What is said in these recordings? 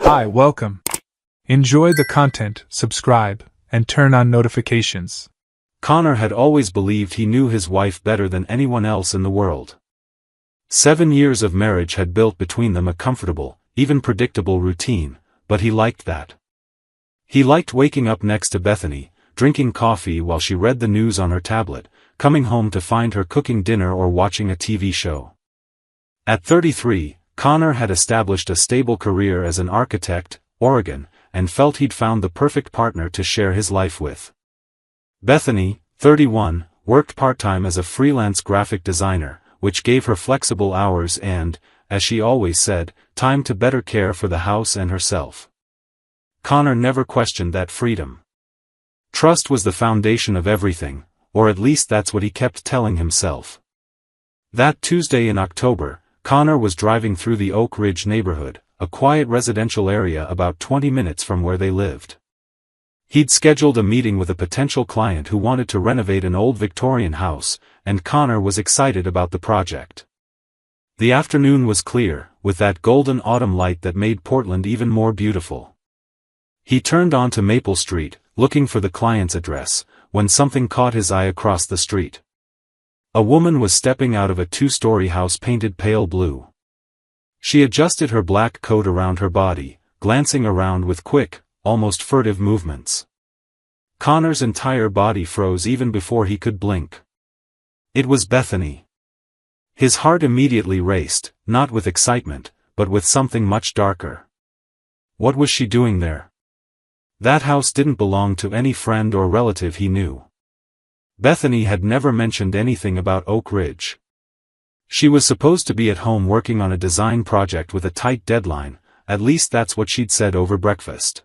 Hi, welcome. Enjoy the content, subscribe, and turn on notifications. Connor had always believed he knew his wife better than anyone else in the world. 7 years of marriage had built between them a comfortable, even predictable routine, but he liked that. He liked waking up next to Bethany, drinking coffee while she read the news on her tablet, coming home to find her cooking dinner or watching a TV show. At 33, Connor had established a stable career as an architect, Oregon, and felt he'd found the perfect partner to share his life with. Bethany, 31, worked part-time as a freelance graphic designer, which gave her flexible hours and, as she always said, time to better care for the house and herself. Connor never questioned that freedom. Trust was the foundation of everything, or at least that's what he kept telling himself. That Tuesday in October, Connor was driving through the Oak Ridge neighborhood, a quiet residential area about 20 minutes from where they lived. He'd scheduled a meeting with a potential client who wanted to renovate an old Victorian house, and Connor was excited about the project. The afternoon was clear, with that golden autumn light that made Portland even more beautiful. He turned onto Maple Street, looking for the client's address, when something caught his eye across the street. A woman was stepping out of a 2-story house painted pale blue. She adjusted her black coat around her body, glancing around with quick, almost furtive movements. Connor's entire body froze even before he could blink. It was Bethany. His heart immediately raced, not with excitement, but with something much darker. What was she doing there? That house didn't belong to any friend or relative he knew. Bethany had never mentioned anything about Oak Ridge. She was supposed to be at home working on a design project with a tight deadline, at least that's what she'd said over breakfast.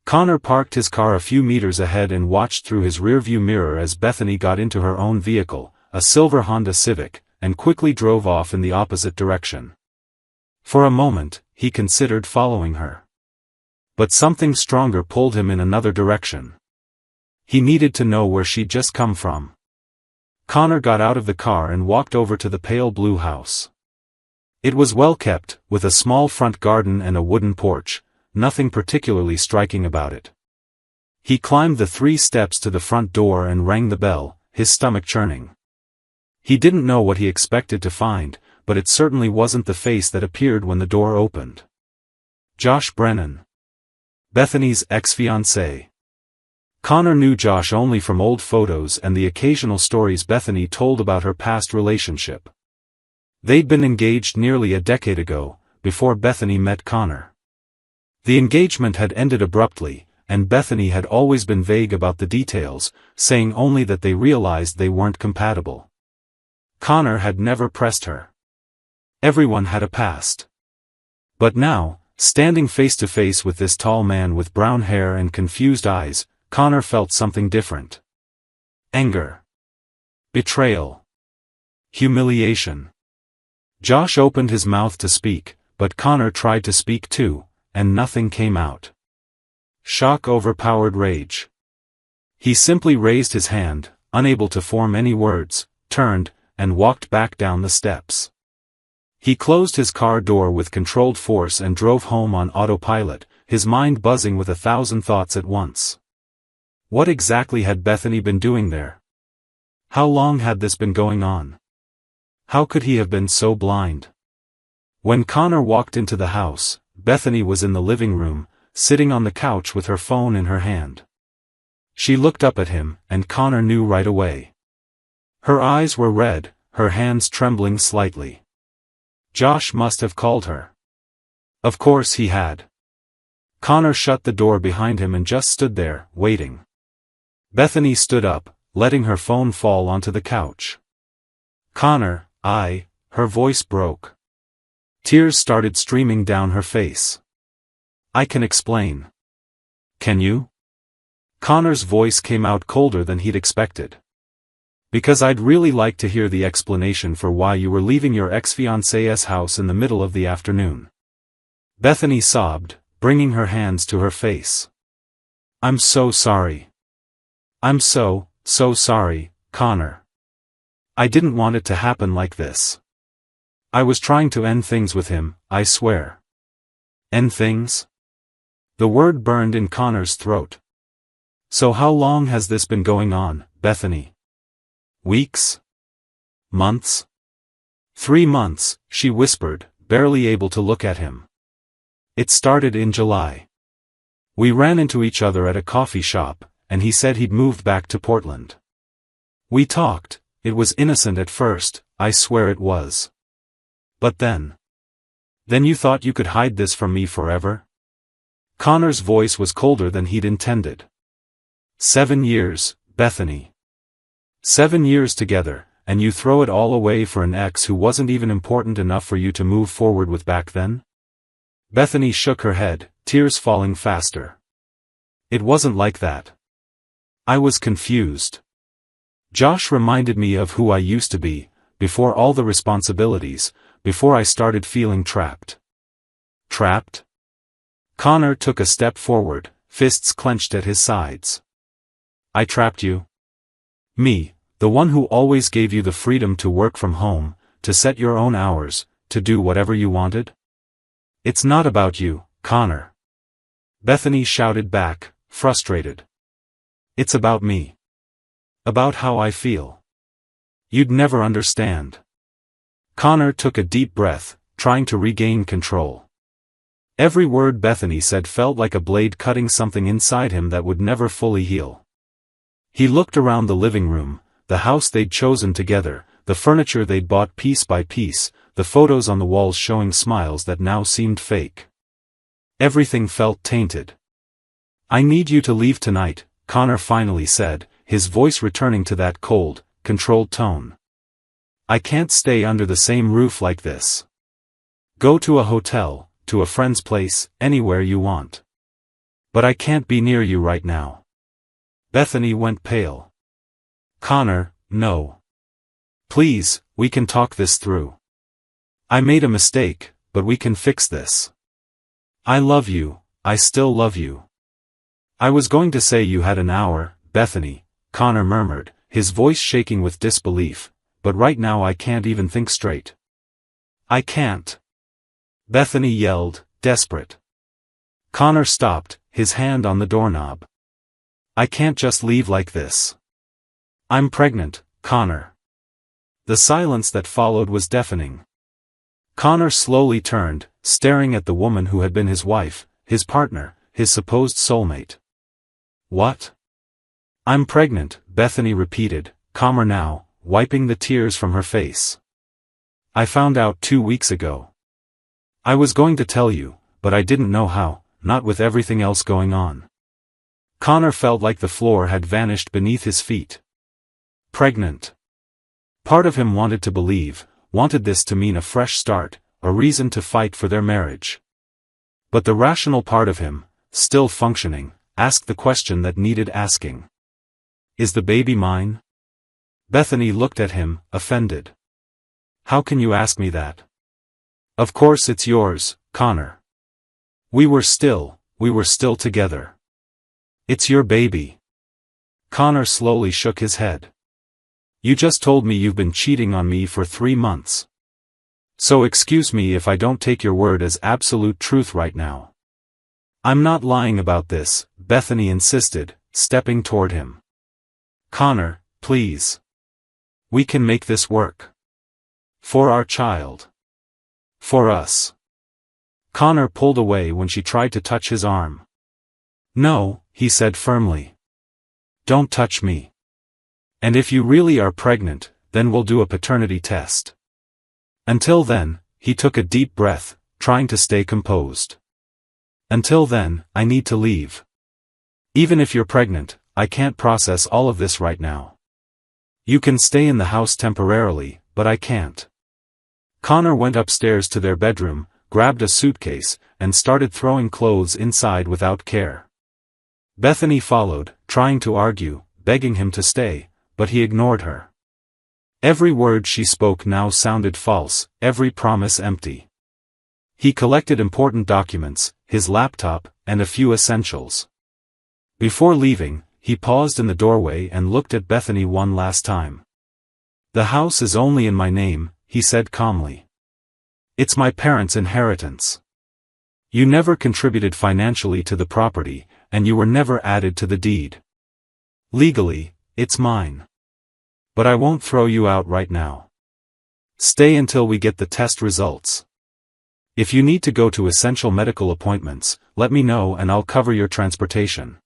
Connor parked his car a few meters ahead and watched through his rearview mirror as Bethany got into her own vehicle, a silver Honda Civic, and quickly drove off in the opposite direction. For a moment, he considered following her. But something stronger pulled him in another direction. He needed to know where she'd just come from. Connor got out of the car and walked over to the pale blue house. It was well kept, with a small front garden and a wooden porch, nothing particularly striking about it. He climbed the 3 steps to the front door and rang the bell, his stomach churning. He didn't know what he expected to find, but it certainly wasn't the face that appeared when the door opened. Josh Brennan. Bethany's ex-fiancé. Connor knew Josh only from old photos and the occasional stories Bethany told about her past relationship. They'd been engaged nearly a decade ago, before Bethany met Connor. The engagement had ended abruptly, and Bethany had always been vague about the details, saying only that they realized they weren't compatible. Connor had never pressed her. Everyone had a past. But now, standing face to face with this tall man with brown hair and confused eyes, Connor felt something different. Anger. Betrayal. Humiliation. Josh opened his mouth to speak, but Connor tried to speak too, and nothing came out. Shock overpowered rage. He simply raised his hand, unable to form any words, turned, and walked back down the steps. He closed his car door with controlled force and drove home on autopilot, his mind buzzing with 1,000 thoughts at once. What exactly had Bethany been doing there? How long had this been going on? How could he have been so blind? When Connor walked into the house, Bethany was in the living room, sitting on the couch with her phone in her hand. She looked up at him, and Connor knew right away. Her eyes were red, her hands trembling slightly. Josh must have called her. Of course he had. Connor shut the door behind him and just stood there, waiting. Bethany stood up, letting her phone fall onto the couch. Connor, her voice broke. Tears started streaming down her face. I can explain. Can you? Connor's voice came out colder than he'd expected. Because I'd really like to hear the explanation for why you were leaving your ex-fiancé's house in the middle of the afternoon. Bethany sobbed, bringing her hands to her face. I'm so sorry. I'm so sorry, Connor. I didn't want it to happen like this. I was trying to end things with him, I swear. End things? The word burned in Connor's throat. So how long has this been going on, Bethany? Weeks? Months? 3 months, she whispered, barely able to look at him. It started in July. We ran into each other at a coffee shop, and he said he'd moved back to Portland. We talked. It was innocent at first, I swear it was. But then you thought you could hide this from me forever? Connor's voice was colder than he'd intended. 7 years, Bethany. 7 years together, and you throw it all away for an ex who wasn't even important enough for you to move forward with back then? Bethany shook her head, tears falling faster. It wasn't like that. I was confused. Josh reminded me of who I used to be, before all the responsibilities, before I started feeling trapped. Trapped? Connor took a step forward, fists clenched at his sides. I trapped you? Me, the one who always gave you the freedom to work from home, to set your own hours, to do whatever you wanted? It's not about you, Connor. Bethany shouted back, frustrated. It's about me. About how I feel. You'd never understand. Connor took a deep breath, trying to regain control. Every word Bethany said felt like a blade cutting something inside him that would never fully heal. He looked around the living room, the house they'd chosen together, the furniture they'd bought piece by piece, the photos on the walls showing smiles that now seemed fake. Everything felt tainted. I need you to leave tonight, Connor finally said, his voice returning to that cold, controlled tone. I can't stay under the same roof like this. Go to a hotel, to a friend's place, anywhere you want. But I can't be near you right now. Bethany went pale. Connor, no. Please, we can talk this through. I made a mistake, but we can fix this. I love you, I still love you. I was going to say you had an hour, Bethany, Connor murmured, his voice shaking with disbelief, but right now I can't even think straight. I can't. Bethany yelled, desperate. Connor stopped, his hand on the doorknob. I can't just leave like this. I'm pregnant, Connor. The silence that followed was deafening. Connor slowly turned, staring at the woman who had been his wife, his partner, his supposed soulmate. What? I'm pregnant, Bethany repeated, calmer now, wiping the tears from her face. I found out 2 weeks ago. I was going to tell you, but I didn't know how, not with everything else going on. Connor felt like the floor had vanished beneath his feet. Pregnant. Part of him wanted to believe, wanted this to mean a fresh start, a reason to fight for their marriage. But the rational part of him, still functioning, asked the question that needed asking. Is the baby mine? Bethany looked at him, offended. How can you ask me that? Of course it's yours, Connor. We were still together. It's your baby. Connor slowly shook his head. You just told me you've been cheating on me for 3 months. So excuse me if I don't take your word as absolute truth right now. I'm not lying about this, Bethany insisted, stepping toward him. Connor, please. We can make this work. For our child. For us. Connor pulled away when she tried to touch his arm. No, he said firmly. Don't touch me. And if you really are pregnant, then we'll do a paternity test. Until then, he took a deep breath, trying to stay composed. Until then, I need to leave. Even if you're pregnant, I can't process all of this right now. You can stay in the house temporarily, but I can't. Connor went upstairs to their bedroom, grabbed a suitcase, and started throwing clothes inside without care. Bethany followed, trying to argue, begging him to stay, but he ignored her. Every word she spoke now sounded false, every promise empty. He collected important documents, his laptop, and a few essentials. Before leaving, he paused in the doorway and looked at Bethany one last time. The house is only in my name, he said calmly. It's my parents' inheritance. You never contributed financially to the property, and you were never added to the deed. Legally, it's mine. But I won't throw you out right now. Stay until we get the test results. If you need to go to essential medical appointments, let me know and I'll cover your transportation.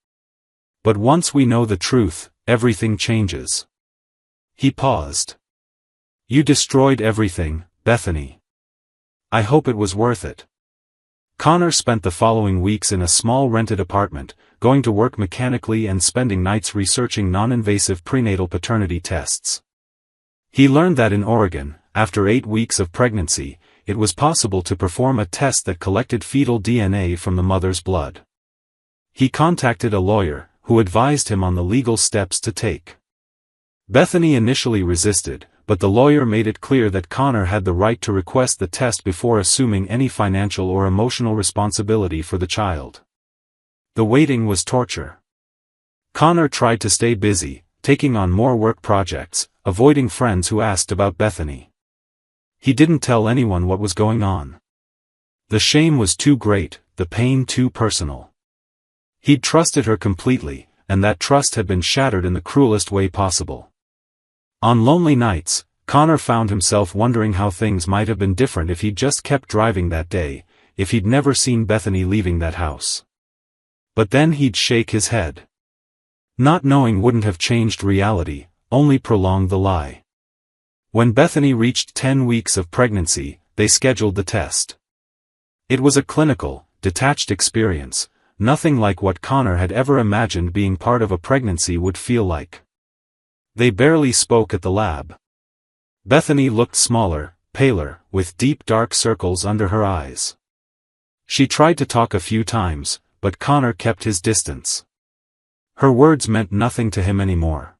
But once we know the truth, everything changes. He paused. You destroyed everything, Bethany. I hope it was worth it. Connor spent the following weeks in a small rented apartment, going to work mechanically and spending nights researching non-invasive prenatal paternity tests. He learned that in Oregon, after 8 weeks of pregnancy, it was possible to perform a test that collected fetal DNA from the mother's blood. He contacted a lawyer, who advised him on the legal steps to take. Bethany initially resisted, but the lawyer made it clear that Connor had the right to request the test before assuming any financial or emotional responsibility for the child. The waiting was torture. Connor tried to stay busy, taking on more work projects, avoiding friends who asked about Bethany. He didn't tell anyone what was going on. The shame was too great, the pain too personal. He'd trusted her completely, and that trust had been shattered in the cruelest way possible. On lonely nights, Connor found himself wondering how things might have been different if he'd just kept driving that day, if he'd never seen Bethany leaving that house. But then he'd shake his head. Not knowing wouldn't have changed reality, only prolonged the lie. When Bethany reached 10 weeks of pregnancy, they scheduled the test. It was a clinical, detached experience, nothing like what Connor had ever imagined being part of a pregnancy would feel like. They barely spoke at the lab. Bethany looked smaller, paler, with deep dark circles under her eyes. She tried to talk a few times, but Connor kept his distance. Her words meant nothing to him anymore.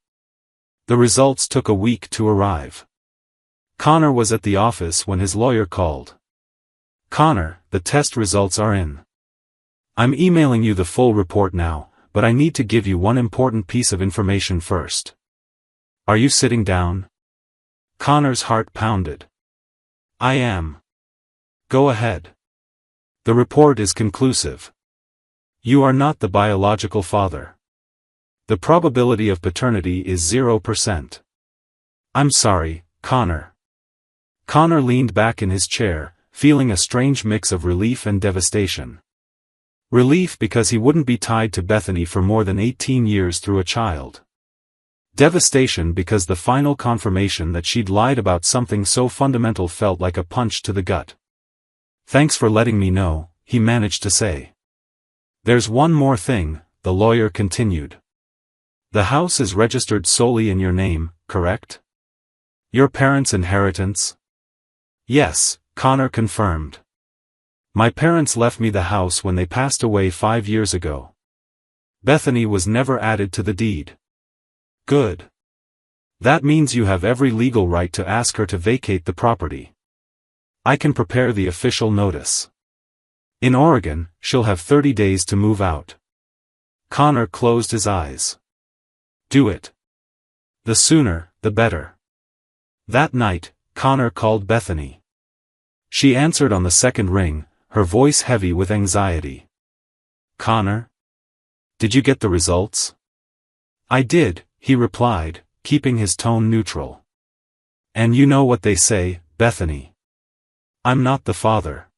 The results took a week to arrive. Connor was at the office when his lawyer called. Connor, the test results are in. I'm emailing you the full report now, but I need to give you one important piece of information first. Are you sitting down? Connor's heart pounded. I am. Go ahead. The report is conclusive. You are not the biological father. The probability of paternity is 0%. I'm sorry, Connor. Connor leaned back in his chair, feeling a strange mix of relief and devastation. Relief because he wouldn't be tied to Bethany for more than 18 years through a child. Devastation because the final confirmation that she'd lied about something so fundamental felt like a punch to the gut. Thanks for letting me know, he managed to say. There's one more thing, the lawyer continued. The house is registered solely in your name, correct? Your parents' inheritance? Yes, Connor confirmed. My parents left me the house when they passed away 5 years ago. Bethany was never added to the deed. Good. That means you have every legal right to ask her to vacate the property. I can prepare the official notice. In Oregon, she'll have 30 days to move out. Connor closed his eyes. Do it. The sooner, the better. That night, Connor called Bethany. She answered on the second ring, her voice heavy with anxiety. Connor? Did you get the results? I did, he replied, keeping his tone neutral. And you know what they say, Bethany. I'm not the father.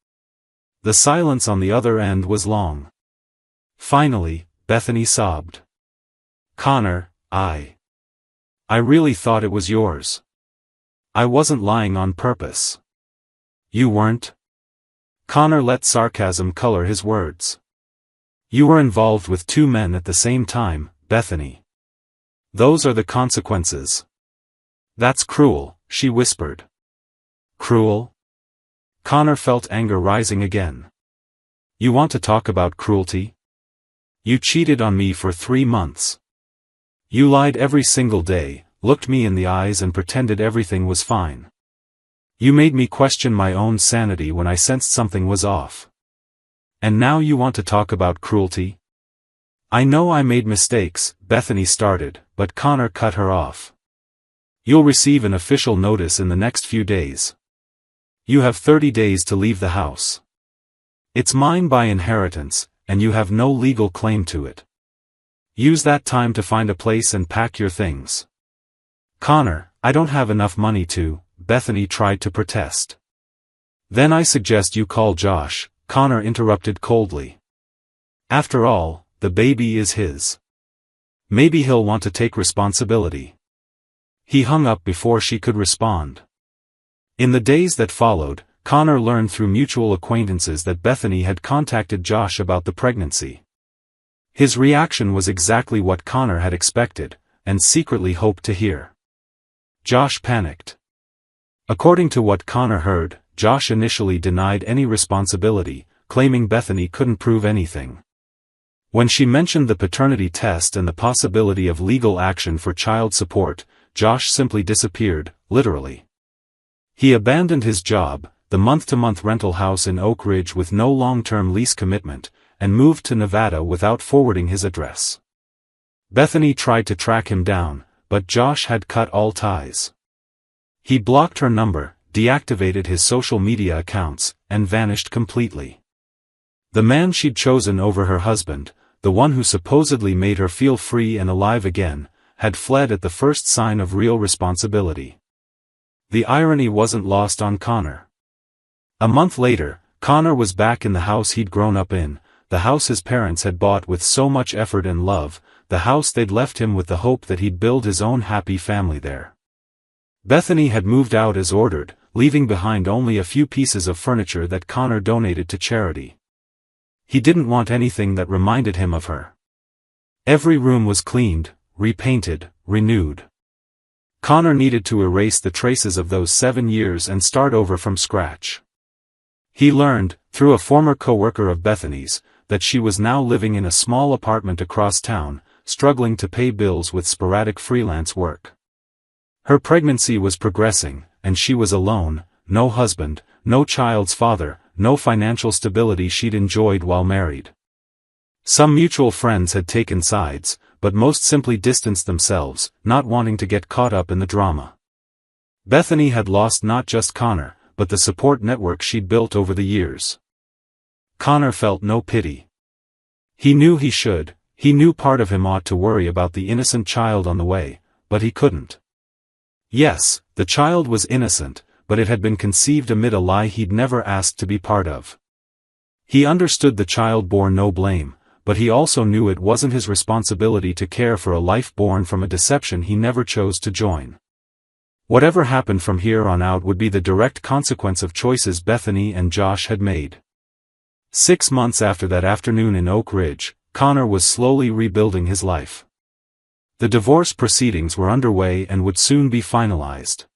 The silence on the other end was long. Finally, Bethany sobbed. Connor, I really thought it was yours. I wasn't lying on purpose. You weren't? Connor let sarcasm color his words. You were involved with 2 men at the same time, Bethany. Those are the consequences. That's cruel, she whispered. Cruel? Connor felt anger rising again. You want to talk about cruelty? You cheated on me for 3 months. You lied every single day, looked me in the eyes and pretended everything was fine. You made me question my own sanity when I sensed something was off. And now you want to talk about cruelty? I know I made mistakes, Bethany started, but Connor cut her off. You'll receive an official notice in the next few days. You have 30 days to leave the house. It's mine by inheritance, and you have no legal claim to it. Use that time to find a place and pack your things. Connor, I don't have enough money to, Bethany tried to protest. Then I suggest you call Josh, Connor interrupted coldly. After all, the baby is his. Maybe he'll want to take responsibility. He hung up before she could respond. In the days that followed, Connor learned through mutual acquaintances that Bethany had contacted Josh about the pregnancy. His reaction was exactly what Connor had expected, and secretly hoped to hear. Josh panicked. According to what Connor heard, Josh initially denied any responsibility, claiming Bethany couldn't prove anything. When she mentioned the paternity test and the possibility of legal action for child support, Josh simply disappeared, literally. He abandoned his job, the month-to-month rental house in Oak Ridge with no long-term lease commitment, and moved to Nevada without forwarding his address. Bethany tried to track him down, but Josh had cut all ties. He blocked her number, deactivated his social media accounts, and vanished completely. The man she'd chosen over her husband, the one who supposedly made her feel free and alive again, had fled at the first sign of real responsibility. The irony wasn't lost on Connor. A month later, Connor was back in the house he'd grown up in, the house his parents had bought with so much effort and love, the house they'd left him with the hope that he'd build his own happy family there. Bethany had moved out as ordered, leaving behind only a few pieces of furniture that Connor donated to charity. He didn't want anything that reminded him of her. Every room was cleaned, repainted, renewed. Connor needed to erase the traces of those 7 years and start over from scratch. He learned, through a former co-worker of Bethany's, that she was now living in a small apartment across town, struggling to pay bills with sporadic freelance work. Her pregnancy was progressing, and she was alone, no husband, no child's father, no financial stability she'd enjoyed while married. Some mutual friends had taken sides, but most simply distanced themselves, not wanting to get caught up in the drama. Bethany had lost not just Connor, but the support network she'd built over the years. Connor felt no pity. He knew he should, he knew part of him ought to worry about the innocent child on the way, but he couldn't. Yes, the child was innocent, but it had been conceived amid a lie he'd never asked to be part of. He understood the child bore no blame, but he also knew it wasn't his responsibility to care for a life born from a deception he never chose to join. Whatever happened from here on out would be the direct consequence of choices Bethany and Josh had made. 6 months after that afternoon in Oak Ridge, Connor was slowly rebuilding his life. The divorce proceedings were underway and would soon be finalized.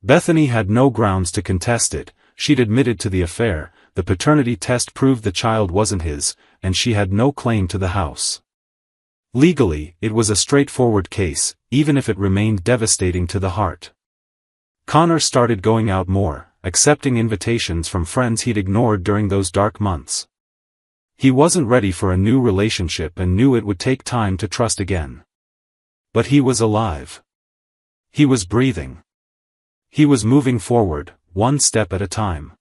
Bethany had no grounds to contest it, she'd admitted to the affair, the paternity test proved the child wasn't his, and she had no claim to the house. Legally, it was a straightforward case, even if it remained devastating to the heart. Connor started going out more, accepting invitations from friends he'd ignored during those dark months. He wasn't ready for a new relationship and knew it would take time to trust again. But he was alive. He was breathing. He was moving forward, one step at a time.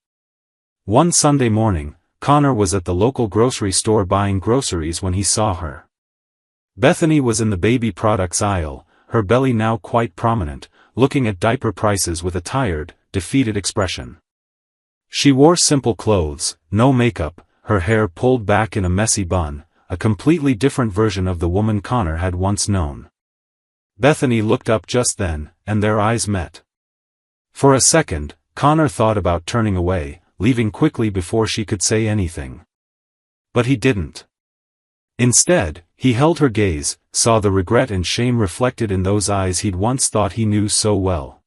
One Sunday morning, Connor was at the local grocery store buying groceries when he saw her. Bethany was in the baby products aisle, her belly now quite prominent, looking at diaper prices with a tired, defeated expression. She wore simple clothes, no makeup, her hair pulled back in a messy bun, a completely different version of the woman Connor had once known. Bethany looked up just then, and their eyes met. For a second, Connor thought about turning away, leaving quickly before she could say anything. But he didn't. Instead, he held her gaze, saw the regret and shame reflected in those eyes he'd once thought he knew so well.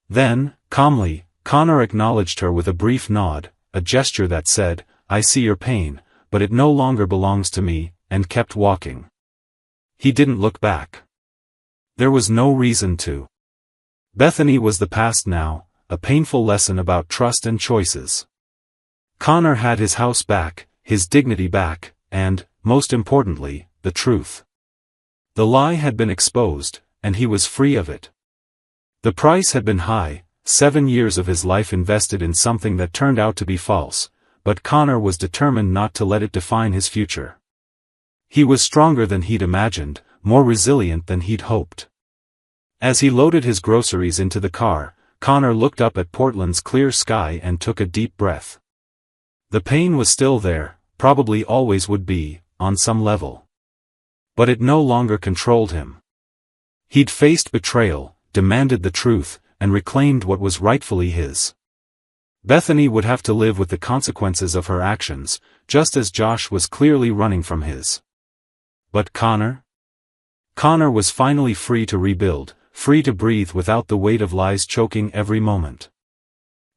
Then, calmly, Connor acknowledged her with a brief nod, a gesture that said, "I see your pain, but it no longer belongs to me," and kept walking. He didn't look back. There was no reason to. Bethany was the past now, a painful lesson about trust and choices. Connor had his house back, his dignity back, and, most importantly, the truth. The lie had been exposed, and he was free of it. The price had been high, 7 years of his life invested in something that turned out to be false, but Connor was determined not to let it define his future. He was stronger than he'd imagined, more resilient than he'd hoped. As he loaded his groceries into the car, Connor looked up at Portland's clear sky and took a deep breath. The pain was still there, probably always would be, on some level. But it no longer controlled him. He'd faced betrayal, demanded the truth, and reclaimed what was rightfully his. Bethany would have to live with the consequences of her actions, just as Josh was clearly running from his. But Connor? Connor was finally free to rebuild, free to breathe without the weight of lies choking every moment.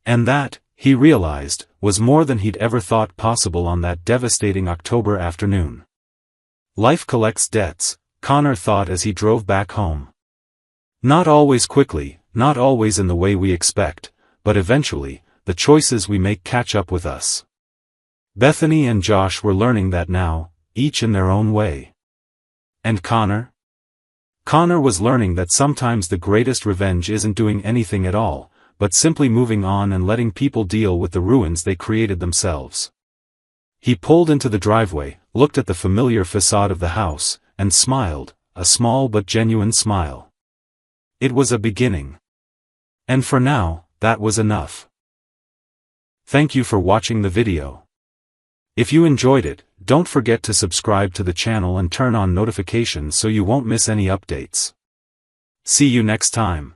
And that, he realized, was more than he'd ever thought possible on that devastating October afternoon. Life collects debts, Connor thought as he drove back home. Not always quickly, not always in the way we expect, but eventually, the choices we make catch up with us. Bethany and Josh were learning that now, each in their own way. And Connor? Connor was learning that sometimes the greatest revenge isn't doing anything at all, but simply moving on and letting people deal with the ruins they created themselves. He pulled into the driveway, looked at the familiar facade of the house, and smiled, a small but genuine smile. It was a beginning. And for now, that was enough. Thank you for watching the video. If you enjoyed it, don't forget to subscribe to the channel and turn on notifications so you won't miss any updates. See you next time.